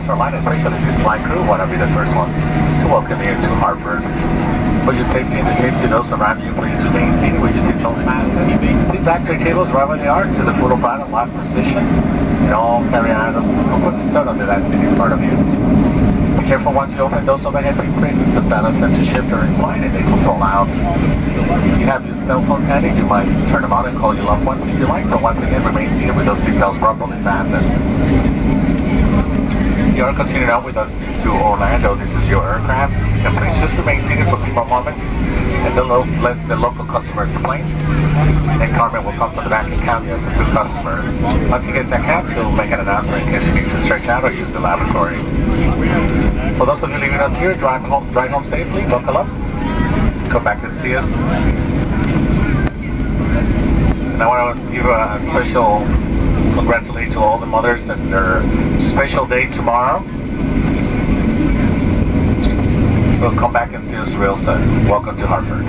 Carolina, especially this flight crew, want to be the first one to welcome you to Hartford. For your safety and the safety of those around you, please remain seated with your seatbelt fastened. Seat back tray tables right where they are to the full bottom lock position. And all carry on a quick start under that seat in front of you. Be careful once you open those overhead big spaces to silence them to shift or recline and they will fall out. If you have your cell phone handy, you might turn them on and call your loved ones if you like, but once again, remain seated with those seatbelts properly fastened. You are continuing on with us to Orlando. This is your aircraft. And please just remain seated for a few more moments and let the local customers explain. And Carmen will come from the back and count you as a new customer. Once you get that count, she'll make an announcement in case you need to stretch out or use the lavatory. For those of you leaving us here, drive home safely. Buckle up. Come back and see us. And I want to give a special congratulations to all the mothers and their special day tomorrow. So come back and see us real soon. Welcome to Hartford.